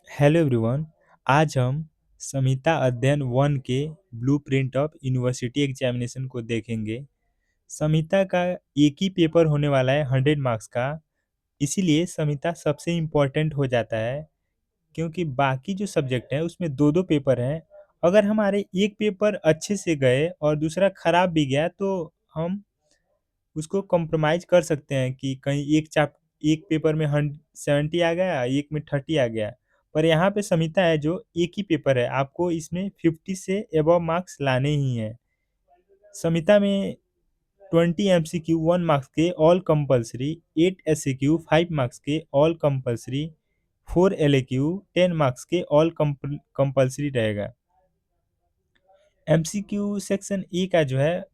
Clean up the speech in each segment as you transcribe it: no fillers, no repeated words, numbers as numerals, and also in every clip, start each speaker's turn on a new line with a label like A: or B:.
A: Hello everyone. आज हम संहिता अध्ययन 1 के ब्लूप्रिंट ऑफ यूनिवर्सिटी एग्जामिनेशन को देखेंगे। संहिता का एक ही पेपर होने वाला है 100 मार्क्स का। इसीलिए संहिता सबसे इम्पोर्टेंट हो जाता है, क्योंकि बाकी जो सब्जेक्ट हैं उसमें दो दो पेपर हैं। अगर हमारे एक पेपर अच्छे से गए और दूसरा खराब भी गया तो हम उसको कॉम्प्रोमाइज़ कर सकते हैं कि कहीं एक पेपर में 70 आ गया, एक में 30 आ गया। पर यहाँ पे संहिता है जो एक ही पेपर है, आपको इसमें 50 से अबव मार्क्स लाने ही हैं। संहिता में 20 एमसीक्यू 1 मार्क्स के ऑल कंपल्सरी, 8 एसएक्यू 5 मार्क्स के ऑल कंपल्सरी, 4 एलएक्यू 10 मार्क्स के ऑल कंपल्सरी रहेगा। एमसीक्यू सेक्शन ई का जो है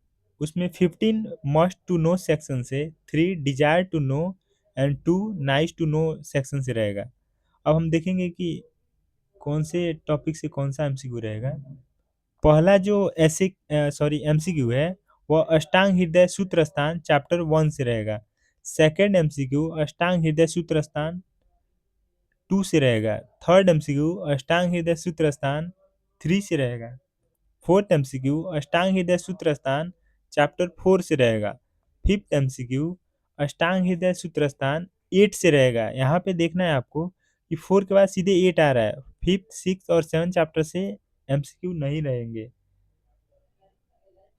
A: उसमें 15 मस्ट टू नो सेक्शन से, 3 desire to know and 2 nice to know section से रहेगा। अब हम देखेंगे कि कौन से टॉपिक से कौन सा एमसीक्यू रहेगा। पहला जो एमसीक्यू है वह अष्टांग हृदय सूत्र स्थान चैप्टर 1 से रहेगा। सेकंड एमसीक्यू अष्टांग हृदय सूत्र स्थान 2 से रहेगा। थर्ड एमसीक्यू अष्टांग हृदय सूत्र स्थान 3 से रहेगा। फोर्थ एमसीक्यू अष्टांग हृदय सूत्र स्थान चैप्टर 4 से रहेगा। फिफ्थ एमसीक्यू अष्टांग हृदय सूत्र स्थान 8 से रहेगा। यहाँ पे देखना है आपको कि 4 के बाद सीधे 8 आ रहा है। फिफ्थ, सिक्स और सेवन चैप्टर से एमसीक्यू नहीं रहेंगे।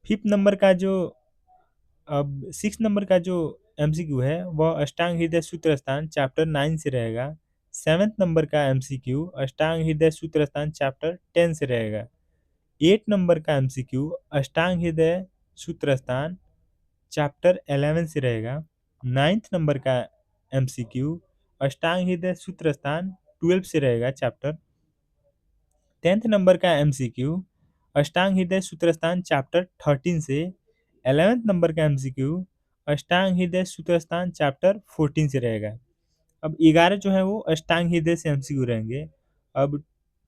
A: फिफ्थ नंबर का जो अब सिक्स नंबर का जो एमसीक्यू है वह अष्टांग हृदय सूत्र स्थान चैप्टर 9 से रहेगा। सेवेंथ नंबर का एमसीक्यू अष्टांग हृदय सूत्र स्थान चैप्टर 10 से रहेगा। 8 नंबर का एमसीक्यू अष्टांग हृदय सूत्र स्थान चैप्टर 11 से रहेगा। नाइन्थ नंबर का एमसीक्यू अष्टांग हृदय सूत्र स्थान 12 से रहेगा चैप्टर। 10th नंबर का एमसीक्यू अष्टांग हृदय सूत्र स्थान चैप्टर 13 से। 11th नंबर का एमसीक्यू अष्टांग हृदय सूत्र स्थान चैप्टर 14 से रहेगा। अब 11 जो है वो अष्टांग हृदय से एमसीक्यू रहेंगे। अब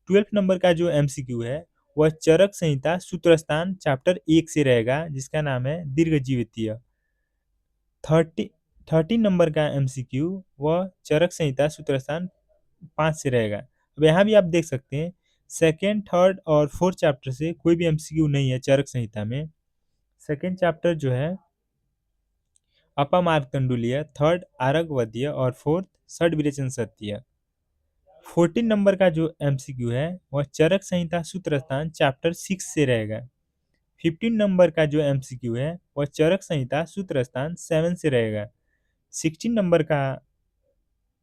A: 12th नंबर का जो एमसीक्यू है वह चरक संहिता सूत्रस्थान चैप्टर 1 से रहेगा, जिसका नाम है दीर्घजीवितीय। 30 13 नंबर का एमसीक्यू वह चरक संहिता सूत्रस्थान 5 से रहेगा। अब यहाँ भी आप देख सकते हैं सेकेंड, थर्ड और फोर्थ चैप्टर से कोई भी एमसीक्यू नहीं है चरक संहिता में। सेकेंड चैप्टर जो है अपामार्कंडुलीय, थर्ड आरगवदीय और फोर्थ षड विरेचन सत्य। 14 नंबर का जो एमसीक्यू है वह चरक संहिता सूत्र स्थान चैप्टर 6 से रहेगा। 15 नंबर का जो एमसीक्यू है वह चरक संहिता सूत्र स्थान 7 से रहेगा। 16 नंबर का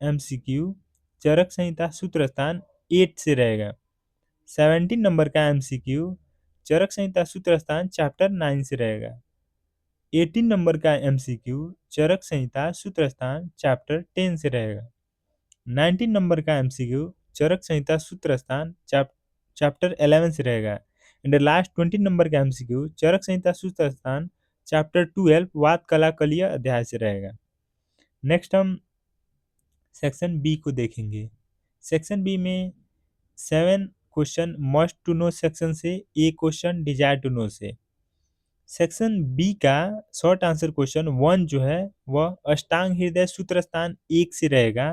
A: एमसीक्यू चरक संहिता सूत्र स्थान 8 से रहेगा। 17 नंबर का एमसीक्यू चरक संहिता सूत्र स्थान चैप्टर 9 से रहेगा। 18 नंबर का एमसीक्यू चरक संहिता सूत्र स्थान चैप्टर 10 से रहेगा। 19 नंबर का एमसीक्यू चरक संहिता सूत्र स्थान चैप्टर 11 से रहेगा। एंड लास्ट 20 नंबर का एमसीक्यू चरक संहिता सूत्र स्थान चैप्टर 12 वाद कला कलिय अध्याय से रहेगा। नेक्स्ट हम सेक्शन बी को देखेंगे। सेक्शन बी में 7 question must to know section से, एक क्वेश्चन डिजायर टू नो से। सेक्शन बी का शॉर्ट आंसर क्वेश्चन 1 जो है वह अष्टांग हृदय सूत्र स्थान 1 से रहेगा,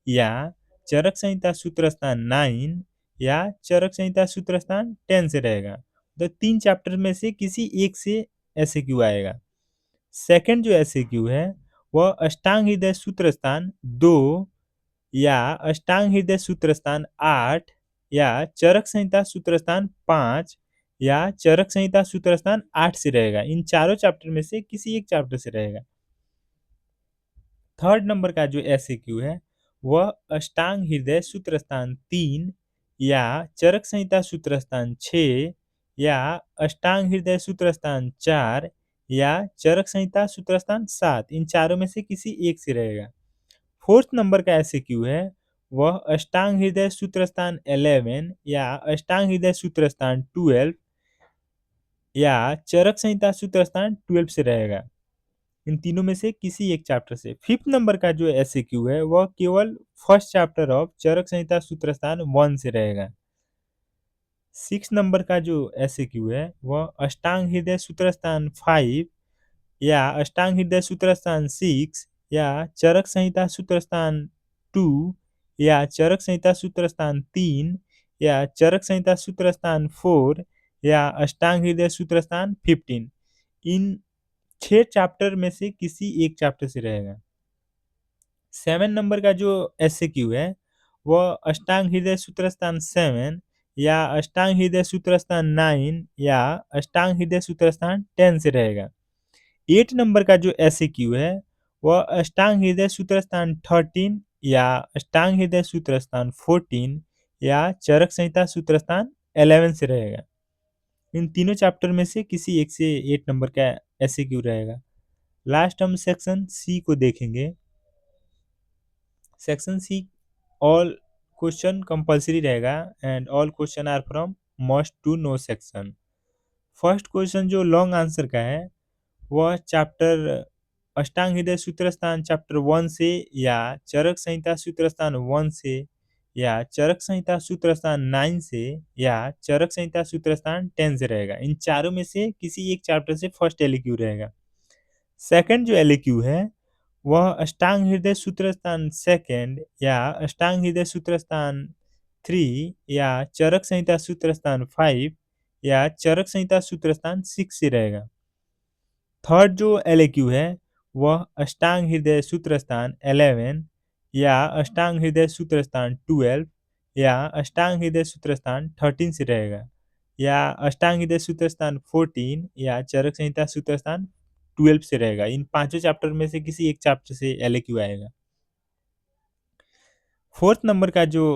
A: या चरक संहिता सूत्र स्थान 9, या चरक संहिता सूत्र स्थान 10 से रहेगा। तो 3 चैप्टर में से किसी एक से ऐसे क्यू आएगा। सेकंड जो ऐसे क्यू है वह अष्टांग हृदय सूत्र स्थान 2, या अष्टांग हृदय सूत्र स्थान 8, या चरक संहिता सूत्र स्थान 5, या चरक संहिता सूत्र स्थान 8 से रहेगा। इन चारों चैप्टर में से किसी एक चैप्टर से रहेगा। थर्ड नंबर का जो एसएक्यू है वह अष्टांग हृदय सूत्र स्थान 3, या चरक संहिता सूत्र स्थान 6, या अष्टांग हृदय सूत्र स्थान 4, या चरक संहिता सूत्र स्थान 7। इन चारों में से किसी एक से रहेगा। फोर्थ नंबर का एसएक्यू है वह अष्टांग हृदय सूत्र स्थान 11, या अष्टांग हृदय सूत्र स्थान 12, या चरक संहिता सूत्र स्थान 12 से रहेगा। इन तीनों में से किसी एक चैप्टर से। फिफ्थ नंबर का जो एसएक्यू है वह केवल फर्स्ट चैप्टर ऑफ चरक संहिता सूत्र स्थान 1 से रहेगा। सिक्स नंबर का जो एसएक्यू है वह अष्टांग हृदय सूत्र स्थान 5, या अष्टांग हृदय सूत्र स्थान 6, या चरक संहिता सूत्र स्थान 2, या चरक संहिता सूत्र स्थान 3 या चरक संहिता सूत्र स्थान 4 या अष्टांग हृदय सूत्र स्थान 15। इन 6 चैप्टर में से किसी एक चैप्टर से रहेगा। 7 नंबर का जो एसएक्यू है वह अष्टांग हृदय सूत्र स्थान 7 या अष्टांग हृदय सूत्र स्थान 9 या अष्टांग हृदय सूत्र स्थान 10 से रहेगा। 8 नंबर का जो एसएक्यू है वह अष्टांग हृदय सूत्र स्थान 13 या अष्टांग हृदय सूत्र स्थान 14 या चरक संहिता सूत्र स्थान 11 से रहेगा। इन तीनों चैप्टर में से किसी एक से 8 नंबर का एसएक्यू रहेगा। लास्ट हम सेक्शन सी को देखेंगे। Section C all question compulsory रहेगा and all question are from must to know section. First question जो लॉन्ग आंसर का है वह चैप्टर अष्टांग हृदय सूत्र स्थान चैप्टर 1 से या चरक संहिता सूत्र स्थान 1 से या चरक संहिता सूत्र स्थान 9 से या चरक संहिता सूत्र स्थान 10 से रहेगा। इन चारों में से किसी एक चैप्टर से फर्स्ट एलक्यू रहेगा। सेकंड जो एलक्यू है वह अष्टांग हृदय सूत्र स्थान 2 या अष्टांग हृदय सूत्र स्थान 3 या चरक संहिता सूत्र स्थान 5 या चरक संहिता सूत्र स्थान 6 से रहेगा। थर्ड जो एलक्यू है वह अष्टांग हृदय सूत्र स्थान 11 या अष्टांग हृदय सूत्र स्थान 12 या अष्टांग हृदय सूत्र स्थान 13 से रहेगा या अष्टांग हृदय सूत्र स्थान 14 या चरक संहिता सूत्र स्थान 12 से रहेगा। इन पांचों चैप्टर में से किसी एक चैप्टर से एलक्यू आएगा। फोर्थ नंबर का जो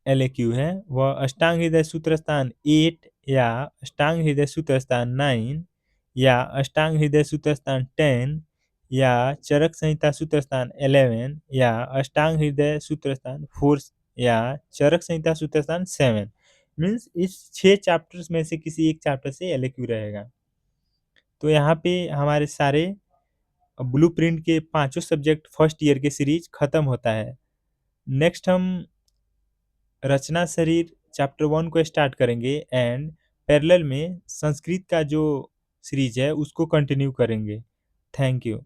A: एलक्यू है वह अष्टांग हृदय सूत्र स्थान 8 या अष्टांग हृदय सूत्र स्थान 9 या अष्टांग हृदय सूत्र स्थान 10 या चरक संहिता सूत्र स्थान 11 या अष्टांग हृदय सूत्र स्थान 4 या चरक संहिता सूत्र स्थान 7। मीन्स इस 6 चैप्टर्स में से किसी एक चैप्टर से एलक्यू रहेगा। तो यहाँ पे हमारे सारे ब्लूप्रिंट के पांचों सब्जेक्ट फर्स्ट ईयर के सीरीज खत्म होता है। नेक्स्ट हम रचना शरीर चैप्टर 1 को स्टार्ट करेंगे एंड पैरेलल में संस्कृत का जो सीरीज है उसको कंटिन्यू करेंगे। Thank you.